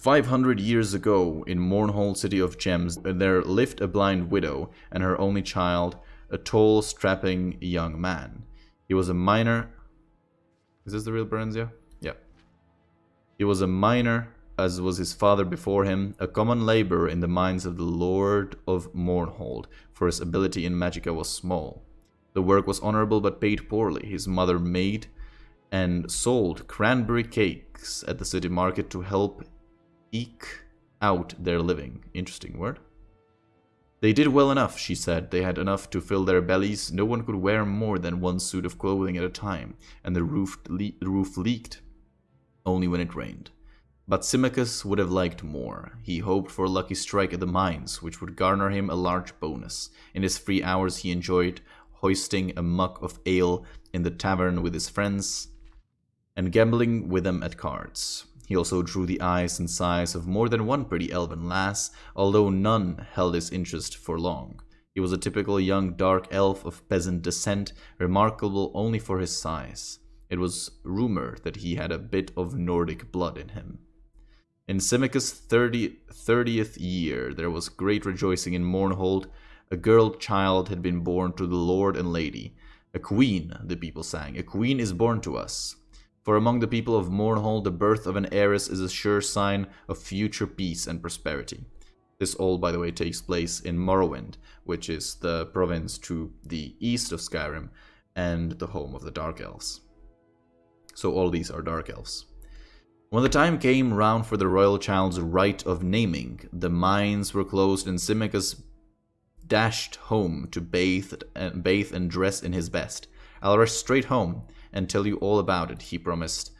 500 years ago, in Mournhold City of Gems, there lived a blind widow and her only child, a tall, strapping young man. He was a miner. Is this the real Barenziah? Yeah. He was a miner, as was his father before him, a common laborer in the mines of the Lord of Mournhold, for his ability in magicka was small. The work was honorable but paid poorly. His mother made and sold cranberry cakes at the city market to help eke out their living. Interesting word. They did well enough, she said. They had enough to fill their bellies. No one could wear more than one suit of clothing at a time, and the roof leaked only when it rained. But Symmachus would have liked more. He hoped for a lucky strike at the mines, which would garner him a large bonus. In his free hours he enjoyed hoisting a mug of ale in the tavern with his friends and gambling with them at cards. He also drew the eyes and sighs of more than one pretty elven lass, although none held his interest for long. He was a typical young dark elf of peasant descent, remarkable only for his size. It was rumored that he had a bit of Nordic blood in him. In Symmachus' 30th year, there was great rejoicing in Mournhold. A girl child had been born to the lord and lady. A queen, the people sang. A queen is born to us. For among the people of Mournhold, the birth of an heiress is a sure sign of future peace and prosperity. This all, by the way, takes place in Morrowind, which is the province to the east of Skyrim and the home of the Dark Elves. So all these are Dark Elves. When the time came round for the royal child's rite of naming, the mines were closed and Symmachus dashed home to bathe and dress in his best. I'll rush straight home and tell you all about it, he promised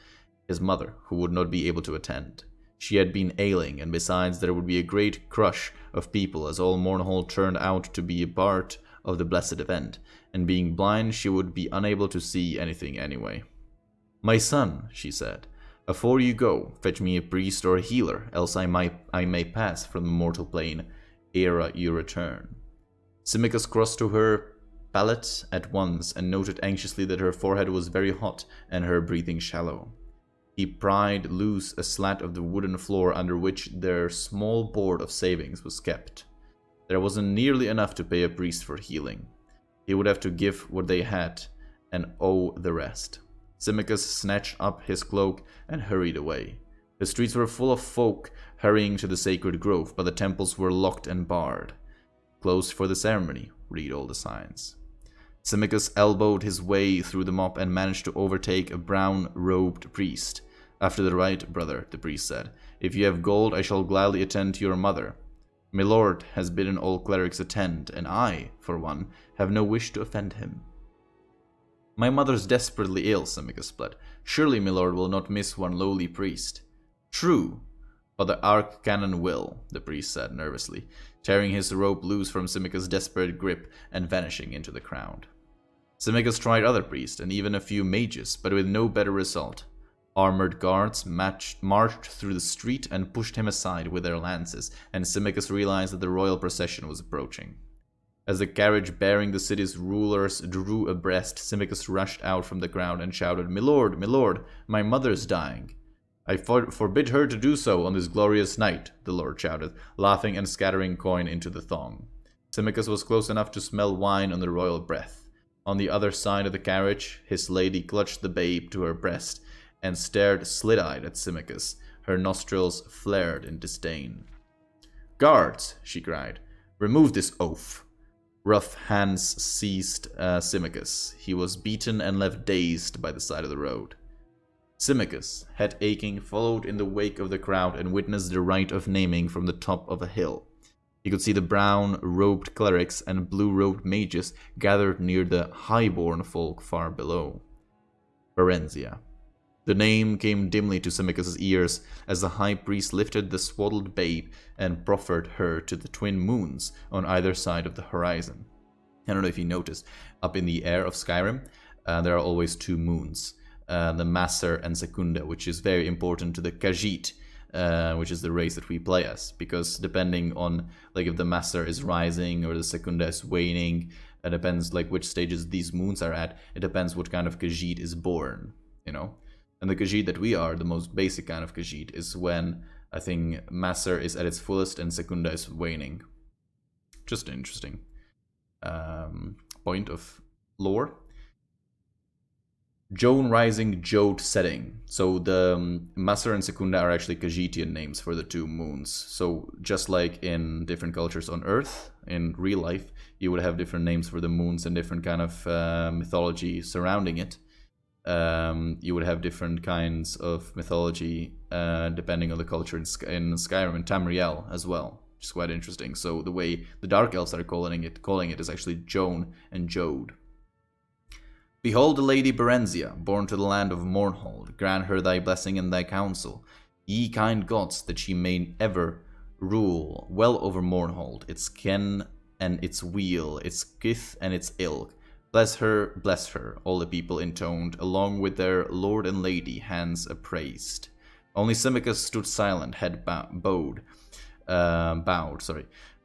his mother, who would not be able to attend. She had been ailing, and besides there would be a great crush of people, as all Mournhold turned out to be a part of the blessed event, and being blind she would be unable to see anything anyway. My son, she said, afore you go, fetch me a priest or a healer, else I may pass from the mortal plane ere you return. Symmachus crossed to her pallet at once and noted anxiously that her forehead was very hot and her breathing shallow. He pried loose a slat of the wooden floor under which their small board of savings was kept. There wasn't nearly enough to pay a priest for healing. He would have to give what they had and owe the rest. Symmachus snatched up his cloak and hurried away. The streets were full of folk hurrying to the sacred grove, but the temples were locked and barred. Closed for the ceremony, read all the signs. Symmachus elbowed his way through the mob and managed to overtake a brown-robed priest. After the rite, brother, the priest said. If you have gold, I shall gladly attend to your mother. My lord has bidden all clerics attend, and I, for one, have no wish to offend him. My mother's desperately ill, Symmachus pled. Surely my lord will not miss one lowly priest. True, but the archcanon will, the priest said nervously, tearing his rope loose from Symmachus' desperate grip and vanishing into the crowd. Symmachus tried other priests and even a few mages, but with no better result. Armored guards marched through the street and pushed him aside with their lances, and Symmachus realized that the royal procession was approaching. As the carriage bearing the city's rulers drew abreast, Symmachus rushed out from the crowd and shouted, my lord, my mother's dying. I forbid her to do so on this glorious night, the lord shouted, laughing and scattering coin into the throng. Symmachus was close enough to smell wine on the royal breath. On the other side of the carriage, his lady clutched the babe to her breast and stared slit-eyed at Symmachus. Her nostrils flared in disdain. Guards, she cried, remove this oaf. Rough hands seized Symmachus. He was beaten and left dazed by the side of the road. Symmachus, head aching, followed in the wake of the crowd and witnessed the rite of naming from the top of a hill. He could see the brown-robed clerics and blue-robed mages gathered near the high-born folk far below. Barenziah. The name came dimly to Symmachus' ears as the high priest lifted the swaddled babe and proffered her to the twin moons on either side of the horizon. I don't know if you noticed, up in the air of Skyrim, there are always two moons. The Master and Secunda, which is very important to the Khajiit, which is the race that we play as, because depending on like if the Master is rising or the Secunda is waning, it depends like which stages these moons are at, it depends what kind of Khajiit is born, you know. And the Khajiit that we are, the most basic kind of Khajiit, is when I think Maser is at its fullest and Secunda is waning. Just an interesting point of lore. Joan rising, Jode setting. So the Maser and Secunda are actually Khajiitian names for the two moons. So just like in different cultures on Earth, in real life, you would have different names for the moons and different kind of mythology surrounding it. You would have different kinds of mythology depending on the culture in Skyrim and Tamriel as well, which is quite interesting. So the way the Dark Elves are calling it is actually Joan and Jode. Behold the Lady Barenziah, born to the land of Mournhold. Grant her thy blessing and thy counsel, ye kind gods, that she may ever rule well over Mournhold, its ken and its weal, its kith and its ilk. Bless her, all the people intoned, along with their lord and lady, hands appraised. Only Simicus stood silent, head bowed,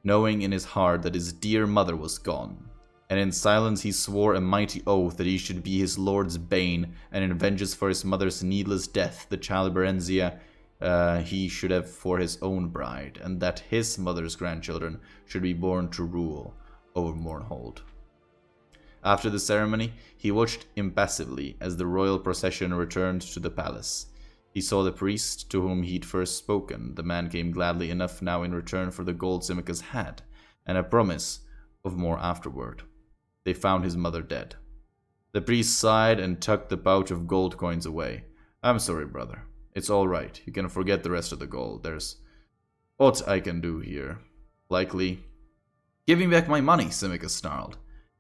knowing in his heart that his dear mother was gone. And in silence he swore a mighty oath that he should be his lord's bane, and in vengeance for his mother's needless death, the child Barenziah he should have for his own bride, and that his mother's grandchildren should be born to rule over Mournhold. After the ceremony, he watched impassively as the royal procession returned to the palace. He saw the priest to whom he'd first spoken. The man came gladly enough now in return for the gold Simicus had, and a promise of more afterward. They found his mother dead. The priest sighed and tucked the pouch of gold coins away. I'm sorry, brother. It's all right. You can forget the rest of the gold. There's aught I can do here. Likely. Give me back my money, Simicus snarled.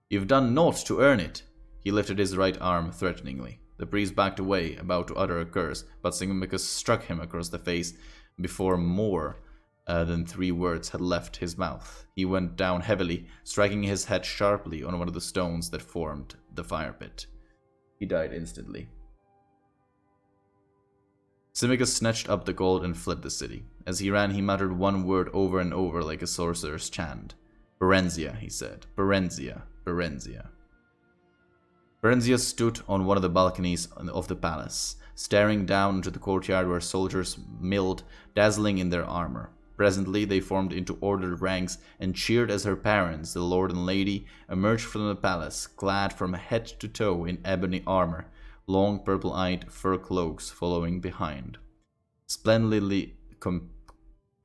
You've done naught to earn it. He lifted his right arm threateningly. The priest backed away, about to utter a curse, but Simicus struck him across the face before more than 3 words had left his mouth. He went down heavily, striking his head sharply on one of the stones that formed the fire pit. He died instantly. Simicus snatched up the gold and fled the city. As he ran, he muttered one word over and over like a sorcerer's chant. Barenziah, he said. Barenziah. Barenziah. Barenziah stood on one of the balconies of the palace, staring down into the courtyard where soldiers milled, dazzling in their armor. Presently they formed into ordered ranks and cheered as her parents, the lord and lady, emerged from the palace, clad from head to toe in ebony armor, long purple-eyed fur cloaks following behind. Splendidly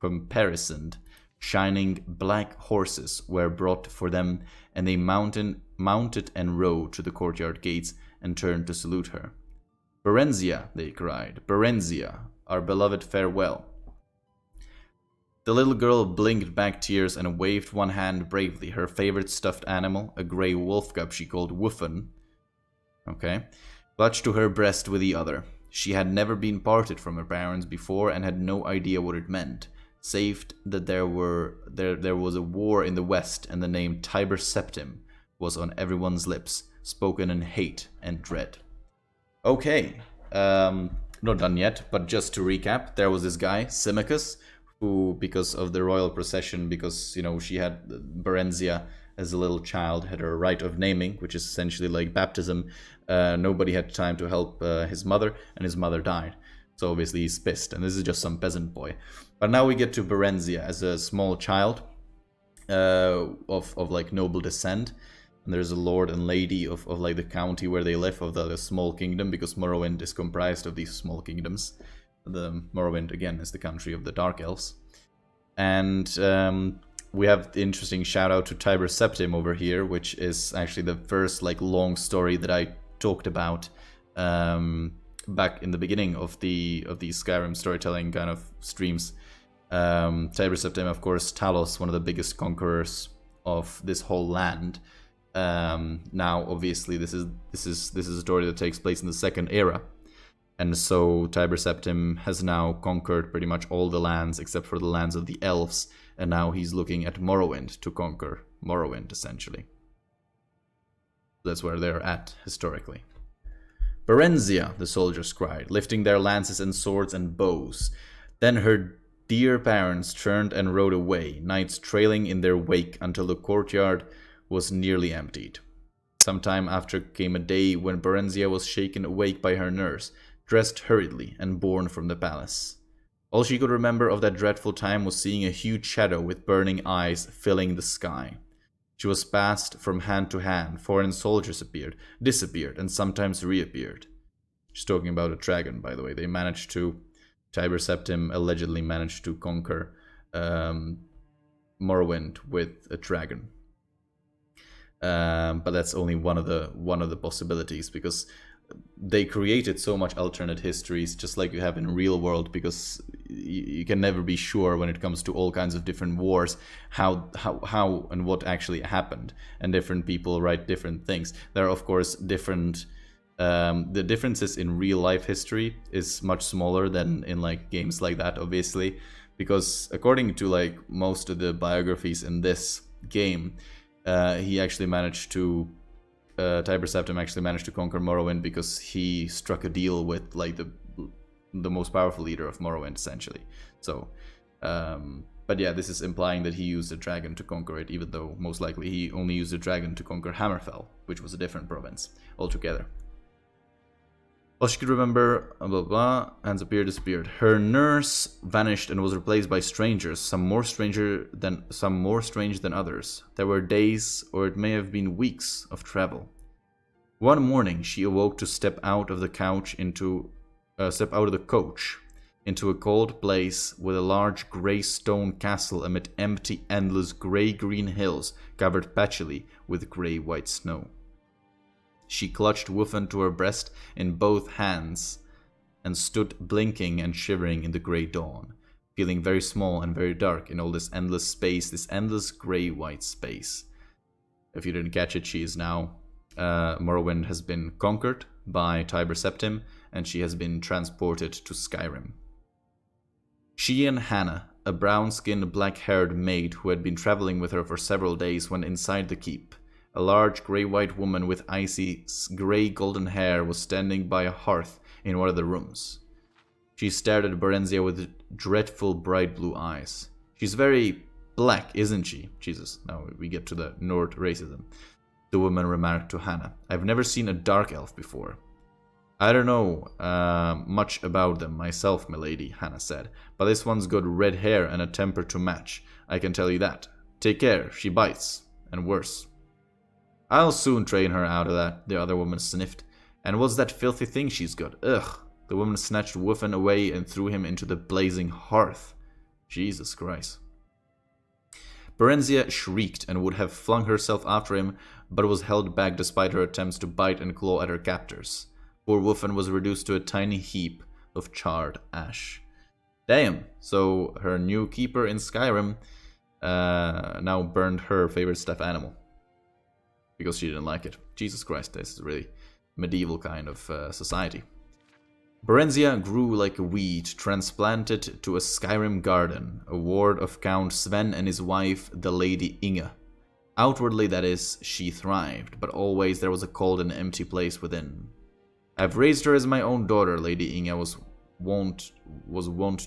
caparisoned, shining black horses were brought for them, and they mounted and rode to the courtyard gates and turned to salute her. Barenziah, they cried, Barenziah, our beloved farewell. The little girl blinked back tears and waved one hand bravely. Her favorite stuffed animal, a grey wolf cub she called Woofen, clutched to her breast with the other. She had never been parted from her parents before and had no idea what it meant, save that there was a war in the west, and the name Tiber Septim was on everyone's lips, spoken in hate and dread. Okay, not done yet, but just to recap, there was this guy, Simicus, who, because of the royal procession, because, you know, she had Barenziah as a little child, had her rite of naming, which is essentially like baptism. Nobody had time to help his mother, and his mother died. So obviously he's pissed, and this is just some peasant boy. But now we get to Barenziah as a small child of like noble descent. And there's a lord and lady of like the county where they live, of the small kingdom, because Morrowind is comprised of these small kingdoms. The Morrowind, again, is the country of the Dark Elves. And we have the interesting shout out to Tiber Septim over here, which is actually the first like long story that I talked about back in the beginning of the Skyrim storytelling kind of streams. Tiber Septim, of course, Talos, one of the biggest conquerors of this whole land. Now, obviously, this is a story that takes place in the Second Era. And so Tiber Septim has now conquered pretty much all the lands except for the lands of the elves, and now he's looking at Morrowind to conquer Morrowind, essentially. That's where they're at, historically. Barenziah, the soldiers cried, lifting their lances and swords and bows. Then her dear parents turned and rode away, knights trailing in their wake until the courtyard was nearly emptied. Some time after came a day when Barenziah was shaken awake by her nurse, dressed hurriedly, and borne from the palace. All she could remember of that dreadful time was seeing a huge shadow with burning eyes filling the sky. She was passed from hand to hand. Foreign soldiers appeared, disappeared, and sometimes reappeared. She's talking about a dragon, by the way. They managed to... Tiber Septim allegedly managed to conquer Morrowind with a dragon. But that's only one of the possibilities, because they created so much alternate histories, just like you have in real world, because you can never be sure when it comes to all kinds of different wars how and what actually happened, and different people write different things. There are of course different the differences in real life history is much smaller than in like games like that, obviously, because according to like most of the biographies in this game, he actually managed to Tiber Septim actually managed to conquer Morrowind because he struck a deal with like the most powerful leader of Morrowind, essentially. So, but yeah, this is implying that he used a dragon to conquer it, even though most likely he only used a dragon to conquer Hammerfell, which was a different province altogether. All she could remember, blah blah blah, hands appeared, disappeared. Her nurse vanished and was replaced by strangers, some more strange than others. There were days, or it may have been weeks, of travel. One morning, she awoke to step out of the coach into a cold place with a large grey stone castle amid empty, endless grey-green hills covered patchily with grey-white snow. She clutched Wuffen to her breast in both hands and stood blinking and shivering in the grey dawn, feeling very small and very dark in all this endless space, this endless grey-white space. If you didn't catch it, she is now... Morrowind has been conquered by Tiber Septim, and she has been transported to Skyrim. She and Hannah, a brown-skinned, black-haired maid who had been traveling with her for several days, went inside the keep. A large grey-white woman with icy grey-golden hair was standing by a hearth in one of the rooms. She stared at Barenziah with dreadful bright blue eyes. She's very black, isn't she? Jesus, now we get to the Nord racism. The woman remarked to Hannah. I've never seen a dark elf before. I don't know much about them myself, milady, Hannah said, but this one's got red hair and a temper to match. I can tell you that. Take care, she bites, and worse. I'll soon train her out of that, the other woman sniffed. And what's that filthy thing she's got? Ugh. The woman snatched Wuffen away and threw him into the blazing hearth. Jesus Christ. Barenziah shrieked and would have flung herself after him, but was held back despite her attempts to bite and claw at her captors. Poor Wuffen was reduced to a tiny heap of charred ash. Damn, so her new keeper in Skyrim now burned her favorite stuffed animal. Because she didn't like it. Jesus Christ, this is really medieval kind of society. Barenziah grew like a weed, transplanted to a Skyrim garden, a ward of Count Sven and his wife, the Lady Inge. Outwardly, that is, she thrived, but always there was a cold and empty place within. I've raised her as my own daughter, Lady Inge was wont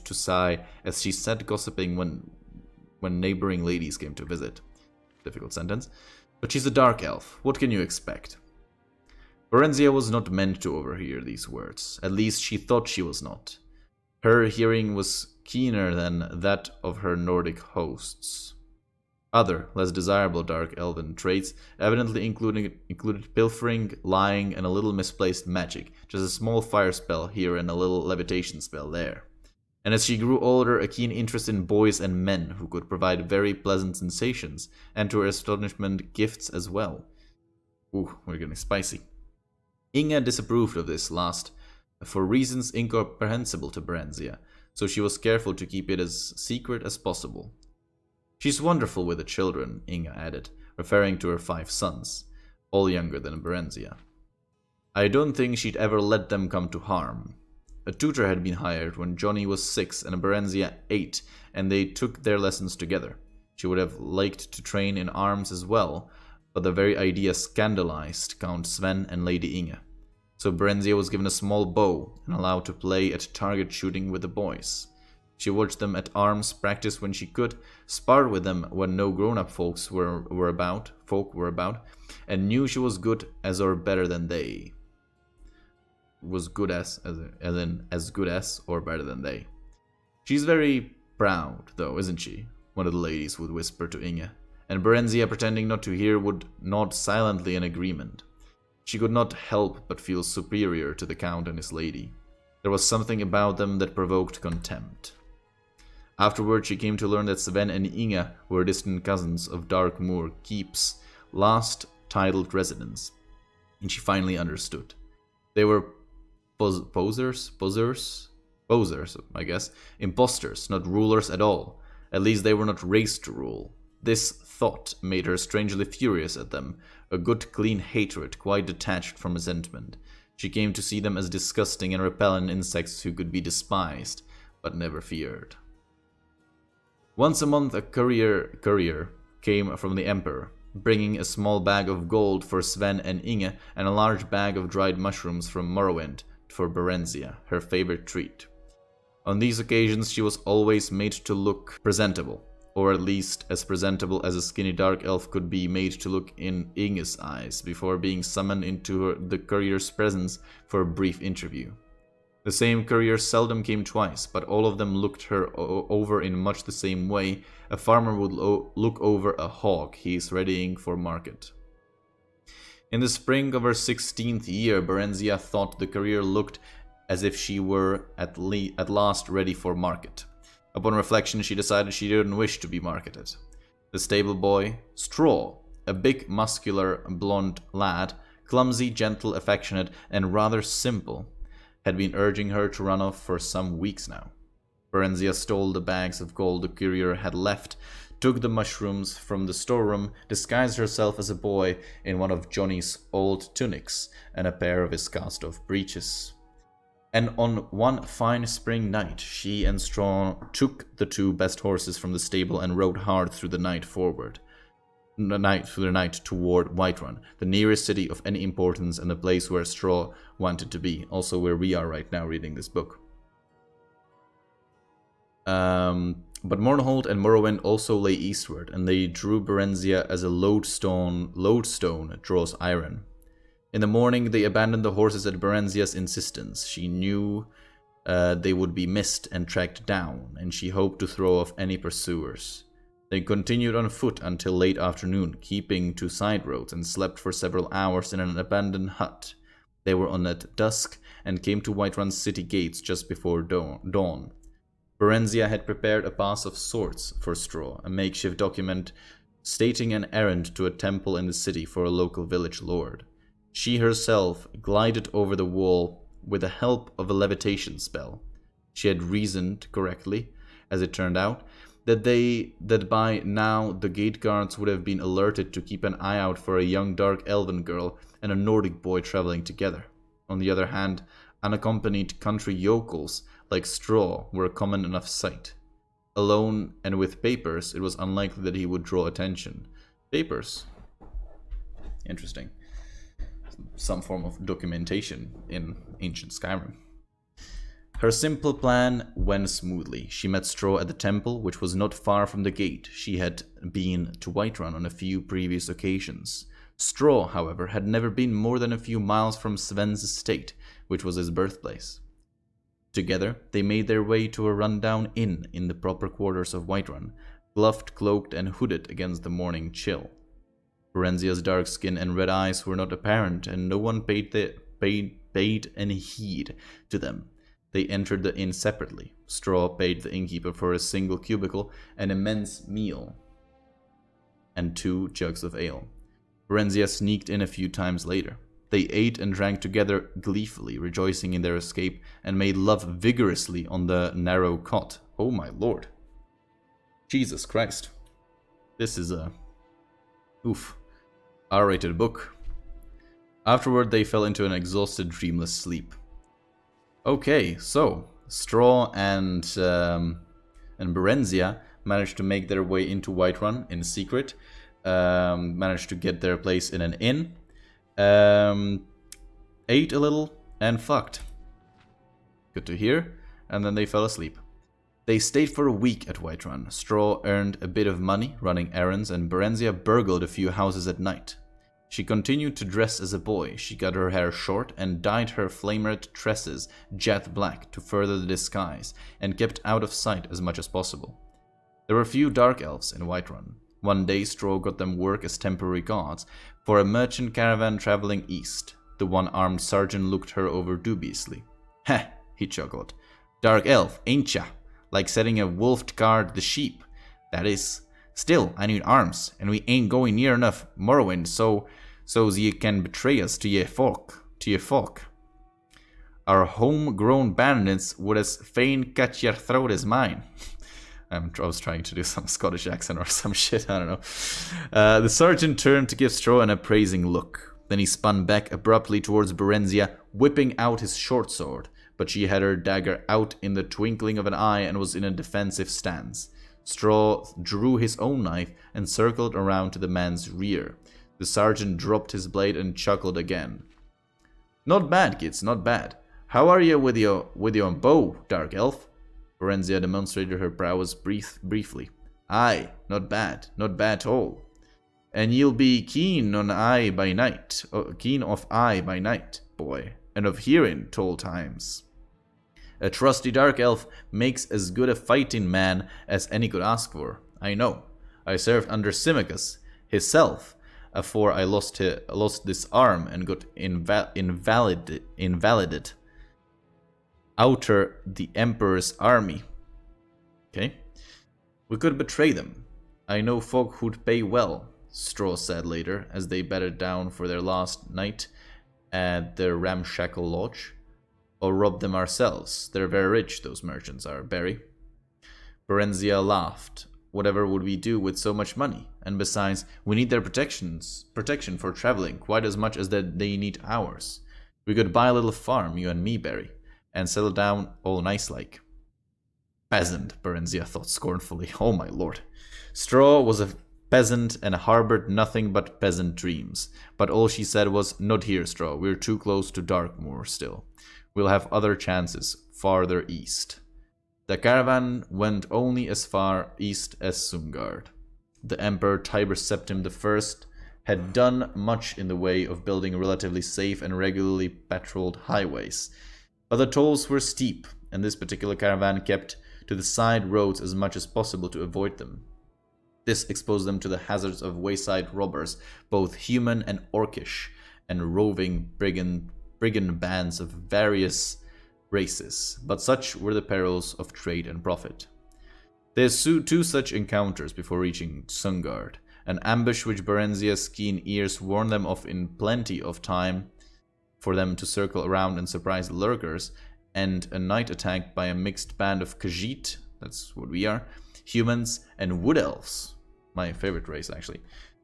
to sigh as she sat gossiping when neighboring ladies came to visit. Difficult sentence. But she's a dark elf. What can you expect? Barenziah was not meant to overhear these words. At least she thought she was not. Her hearing was keener than that of her Nordic hosts. Other, less desirable dark elven traits evidently included pilfering, lying, and a little misplaced magic, just a small fire spell here and a little levitation spell there. And as she grew older, a keen interest in boys and men who could provide very pleasant sensations, and to her astonishment, gifts as well. Ooh, we're getting spicy. Inge disapproved of this last, for reasons incomprehensible to Barenziah, so she was careful to keep it as secret as possible. She's wonderful with the children, Inge added, referring to her 5 sons, all younger than Barenziah. I don't think she'd ever let them come to harm. A tutor had been hired when Johnny was 6 and Barenziah 8, and they took their lessons together. She would have liked to train in arms as well, but the very idea scandalized Count Sven and Lady Inge. So Barenziah was given a small bow and allowed to play at target shooting with the boys. She watched them at arms practice when she could, sparred with them when no grown-up folk were about, and knew she was good as or better than they. Was good as in as good as or better than they. She's very proud, though, isn't she? One of the ladies would whisper to Inge, and Barenziah, pretending not to hear, would nod silently in agreement. She could not help but feel superior to the Count and his lady. There was something about them that provoked contempt. Afterward, she came to learn that Sven and Inge were distant cousins of Dark Moor Keep's last titled residents, and she finally understood. They were posers, I guess, imposters, not rulers at all. At least they were not raised to rule. This thought made her strangely furious at them, a good clean hatred quite detached from resentment. She came to see them as disgusting and repellent insects who could be despised, but never feared. Once a month a courier came from the Emperor, bringing a small bag of gold for Sven and Inge and a large bag of dried mushrooms from Morrowind for Barenziah, her favorite treat. On these occasions she was always made to look presentable, or at least as presentable as a skinny dark elf could be made to look in Inge's eyes before being summoned into the courier's presence for a brief interview. The same courier seldom came twice, but all of them looked her over in much the same way a farmer would look over a hog he is readying for market. In the spring of her 16th year, Barenziah thought the courier looked as if she were at last ready for market. Upon reflection, she decided she didn't wish to be marketed. The stable boy, Straw, a big, muscular, blonde lad, clumsy, gentle, affectionate, and rather simple, had been urging her to run off for some weeks now. Barenziah stole the bags of gold the courier had left, took the mushrooms from the storeroom, disguised herself as a boy in one of Johnny's old tunics and a pair of his cast-off breeches. And on one fine spring night, she and Straw took the two best horses from the stable and rode hard through the night toward Whiterun, the nearest city of any importance and the place where Straw wanted to be, also where we are right now reading this book. But Mournhold and Morrowind also lay eastward, and they drew Barenziah as a lodestone draws iron. In the morning, they abandoned the horses at Barenziah's insistence. She knew they would be missed and tracked down, and she hoped to throw off any pursuers. They continued on foot until late afternoon, keeping to side roads, and slept for several hours in an abandoned hut. They were on at dusk and came to Whiterun's city gates just before dawn. Barenziah had prepared a pass of sorts for Straw, a makeshift document stating an errand to a temple in the city for a local village lord. She herself glided over the wall with the help of a levitation spell. She had reasoned correctly, as it turned out, that by now the gate guards would have been alerted to keep an eye out for a young dark elven girl and a Nordic boy traveling together. On the other hand, unaccompanied country yokels like Straw were a common enough sight. Alone and with papers, it was unlikely that he would draw attention. Papers? Interesting. Some form of documentation in ancient Skyrim. Her simple plan went smoothly. She met Straw at the temple, which was not far from the gate. She had been to Whiterun on a few previous occasions. Straw, however, had never been more than a few miles from Sven's estate, which was his birthplace. Together, they made their way to a run-down inn in the proper quarters of Whiterun, gloved, cloaked, and hooded against the morning chill. Barenziah's dark skin and red eyes were not apparent, and no one paid any heed to them. They entered the inn separately. Straw paid the innkeeper for a single cubicle, an immense meal, and 2 jugs of ale. Barenziah sneaked in a few times later. They ate and drank together gleefully, rejoicing in their escape, and made love vigorously on the narrow cot. Oh my lord. Jesus Christ. This is a... R-rated book. Afterward, they fell into an exhausted, dreamless sleep. Okay, so Straw and Barenziah managed to make their way into Whiterun in secret. Managed to get their place in an inn. Ate a little and fucked. Good to hear. And then they fell asleep. They stayed for a week at Whiterun. Straw earned a bit of money running errands, and Barenziah burgled a few houses at night. She continued to dress as a boy. She cut her hair short and dyed her flame-red tresses jet black to further the disguise, and kept out of sight as much as possible. There were few dark elves in Whiterun. One day Straw got them work as temporary guards for a merchant caravan traveling east. The one-armed sergeant looked her over dubiously. "Heh," he chuckled. "Dark elf, ain't ya? Like setting a wolf to guard the sheep. That is. Still, I need arms, and we ain't going near enough Morrowind so's ye can betray us to ye folk. Our homegrown bandits would as fain cut your throat as mine." I was trying to do some Scottish accent or some shit, I don't know. The sergeant turned to give Straw an appraising look. Then he spun back abruptly towards Barenziah, whipping out his short sword, but she had her dagger out in the twinkling of an eye and was in a defensive stance. Straw drew his own knife and circled around to the man's rear. The sergeant dropped his blade and chuckled again. "Not bad, kids, not bad. How are you with your bow, Dark Elf?" Barenziah demonstrated her prowess briefly. "Aye, not bad at all. And ye'll be keen of eye by night, boy, and of hearing tall times. A trusty Dark Elf makes as good a fighting man as any could ask for. I know. I served under Symmachus, hisself, afore I lost this arm and got invalided outer the Emperor's army. Okay. We could betray them. I know folk who'd pay well," Straw said later, as they bedded down for their last night at their ramshackle lodge. "Or rob them ourselves. They're very rich, those merchants are, Barry." Barenziah laughed. "Whatever would we do with so much money? And besides, we need their protection for traveling quite as much as that they need ours. We could buy a little farm, you and me, Barry, and settle down all nice like." Peasant, Barenziah thought scornfully. Oh my lord. Straw was a peasant and harbored nothing but peasant dreams. But all she said was, "Not here, Straw. We're too close to Darkmoor still. We'll have other chances farther east." The caravan went only as far east as Sungard. The Emperor Tiber Septim I had done much in the way of building relatively safe and regularly patrolled highways. But the tolls were steep, and this particular caravan kept to the side roads as much as possible to avoid them. This exposed them to the hazards of wayside robbers, both human and orcish, and roving brigand bands of various races, but such were the perils of trade and profit. They ensued two such encounters before reaching Sungard, an ambush which Barenziah's keen ears warned them of in plenty of time for them to circle around and surprise the lurkers, and a night attack by a mixed band of Khajiit, that's what we are, humans, and wood elves, my favorite race actually.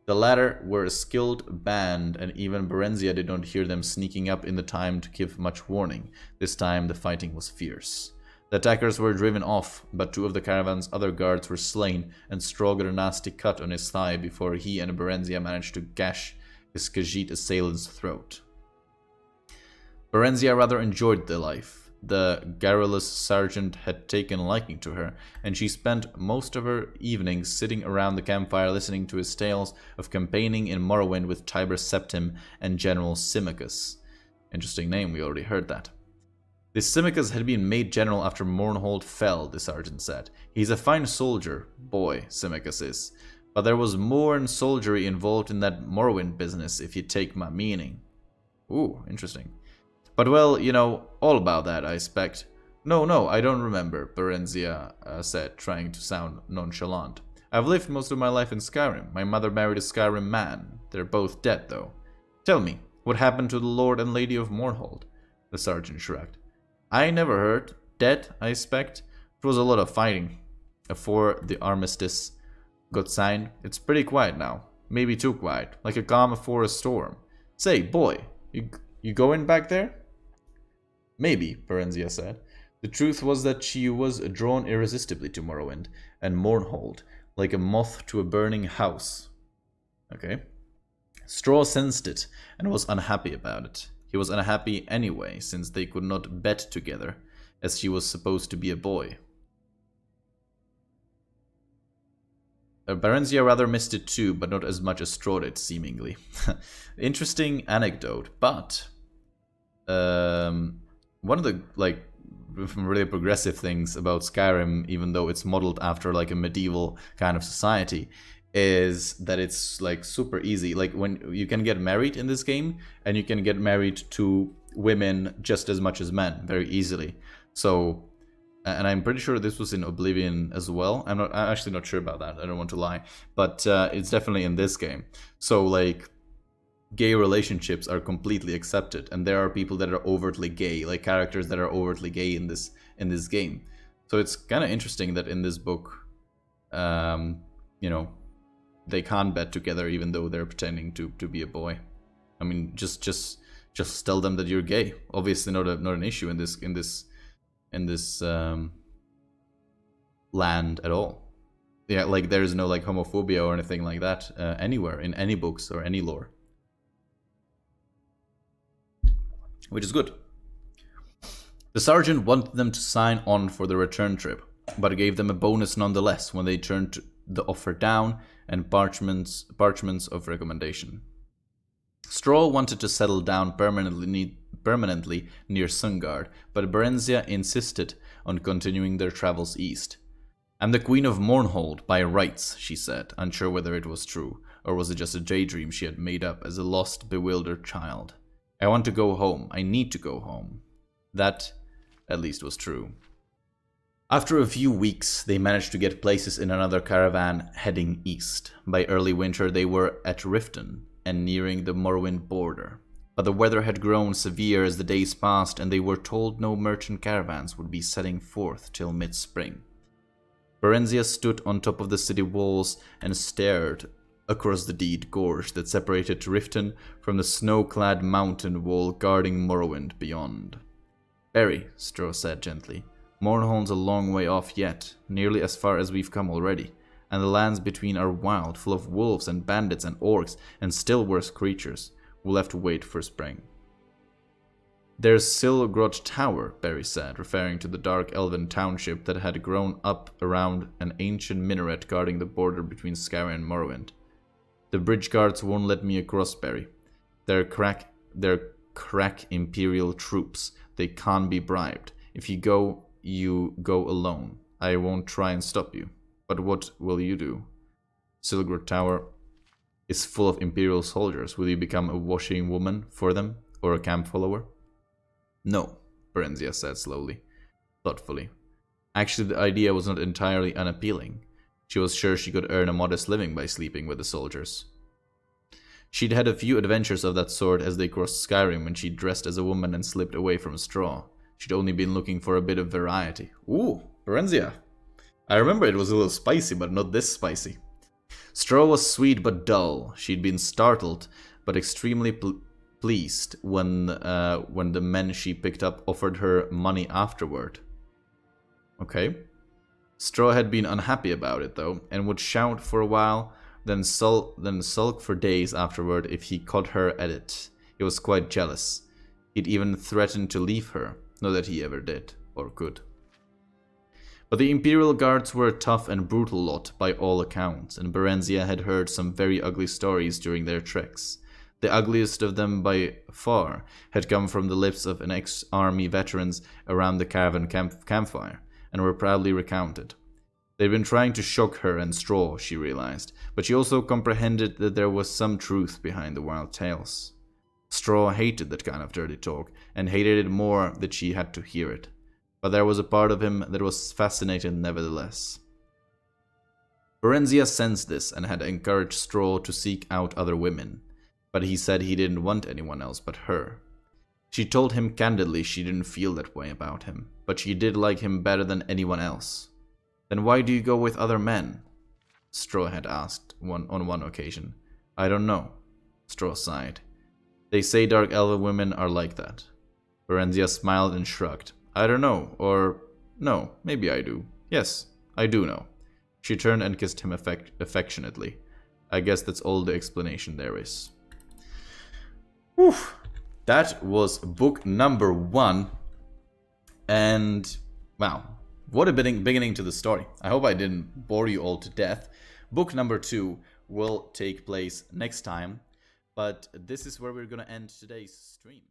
The latter were a skilled band, and even Barenziah did not hear them sneaking up in the time to give much warning. This time the fighting was fierce. The attackers were driven off, but two of the caravan's other guards were slain, and Straw got a nasty cut on his thigh before he and Barenziah managed to gash his Khajiit assailant's throat. Barenziah rather enjoyed the life. The garrulous sergeant had taken a liking to her, and she spent most of her evenings sitting around the campfire listening to his tales of campaigning in Morrowind with Tiber Septim and General Symmachus. Interesting name, we already heard that. This Symmachus had been made general after Mournhold fell, the sergeant said. He's a fine soldier, boy, Symmachus is, but there was more in soldiery involved in that Morrowind business, if you take my meaning. Ooh, interesting. But well, you know, all about that, I expect. No, I don't remember, Barenziah said, trying to sound nonchalant. I've lived most of my life in Skyrim. My mother married a Skyrim man. They're both dead, though. Tell me, what happened to the Lord and Lady of Mournhold? The sergeant shrugged. I never heard. Dead, I expect. It was a lot of fighting. Before the armistice got signed, it's pretty quiet now. Maybe too quiet, like a calm before a storm. Say, boy, you going back there? Maybe, Barenziah said. The truth was that she was drawn irresistibly to Morrowind and Mournhold, like a moth to a burning house. Okay. Straw sensed it and was unhappy about it. He was unhappy anyway, since they could not bet together, as she was supposed to be a boy. Barenziah rather missed it too, but not as much as Straw did, seemingly. Interesting anecdote, but one of the like really progressive things about Skyrim, even though it's modeled after like a medieval kind of society, is that it's like super easy. Like when you can get married in this game, and you can get married to women just as much as men very easily. So, and I'm pretty sure this was in Oblivion as well. I'm actually not sure about that. I don't want to lie, but it's definitely in this game. So like, gay relationships are completely accepted, and there are people that are overtly gay, like characters that are overtly gay in this game. So it's kind of interesting that in this book, you know, they can't bed together even though they're pretending to be a boy. I mean, just tell them that you're gay. Obviously, not an issue in this land at all. Yeah, like there is no like homophobia or anything like that anywhere in any books or any lore, which is good. The sergeant wanted them to sign on for the return trip, but gave them a bonus nonetheless when they turned the offer down and parchments of recommendation. Straw wanted to settle down permanently near Sungard, but Barenziah insisted on continuing their travels east. "I'm the Queen of Mournhold by rights," she said, unsure whether it was true, or was it just a daydream she had made up as a lost, bewildered child. "I want to go home. I need to go home." That, at least, was true. After a few weeks, they managed to get places in another caravan heading east. By early winter, they were at Riften and nearing the Morrowind border. But the weather had grown severe as the days passed, and they were told no merchant caravans would be setting forth till mid-spring. Barenziah stood on top of the city walls and stared across the Deed Gorge that separated Riften from the snow-clad mountain wall guarding Morrowind beyond. "Barry," Straw said gently, "Mournhold's a long way off yet, nearly as far as we've come already, and the lands between are wild, full of wolves and bandits and orcs and still worse creatures. We'll have to wait for spring." "There's Silgrot Tower," Barry said, referring to the Dark Elven township that had grown up around an ancient minaret guarding the border between Skyrim and Morrowind. "The bridge guards won't let me across, Barry. They're crack Imperial troops. They can't be bribed. If you go alone. I won't try and stop you. But what will you do? Silgrot Tower is full of Imperial soldiers. Will you become a washing woman for them, or a camp follower?" "No," Barenziah said slowly, thoughtfully. Actually, the idea was not entirely unappealing. She was sure she could earn a modest living by sleeping with the soldiers. She'd had a few adventures of that sort as they crossed Skyrim when she dressed as a woman and slipped away from Straw. She'd only been looking for a bit of variety. Ooh, Barenziah. I remember it was a little spicy, but not this spicy. Straw was sweet but dull. She'd been startled, but extremely pleased when the men she picked up offered her money afterward. Okay. Straw had been unhappy about it, though, and would shout for a while, then sulk for days afterward if he caught her at it. He was quite jealous. He'd even threatened to leave her. Not that he ever did, or could. But the Imperial Guards were a tough and brutal lot by all accounts, and Barenziah had heard some very ugly stories during their treks. The ugliest of them by far had come from the lips of an ex-army veterans around the caravan campfire, and were proudly recounted. They'd been trying to shock her and Straw, she realized, but she also comprehended that there was some truth behind the wild tales. Straw hated that kind of dirty talk, and hated it more that she had to hear it. But there was a part of him that was fascinated nevertheless. Barenziah sensed this and had encouraged Straw to seek out other women, but he said he didn't want anyone else but her. She told him candidly she didn't feel that way about him, but she did like him better than anyone else. "Then why do you go with other men?" Straw had asked on one occasion. "I don't know," Straw sighed. "They say Dark Elven women are like that." Barenziah smiled and shrugged. "I don't know, or... no, maybe I do. Yes, I do know." She turned and kissed him affectionately. "I guess that's all the explanation there is." Whew. That was book number 1. And, wow, what a beginning to the story. I hope I didn't bore you all to death. Book number 2 will take place next time, but this is where we're gonna end today's stream.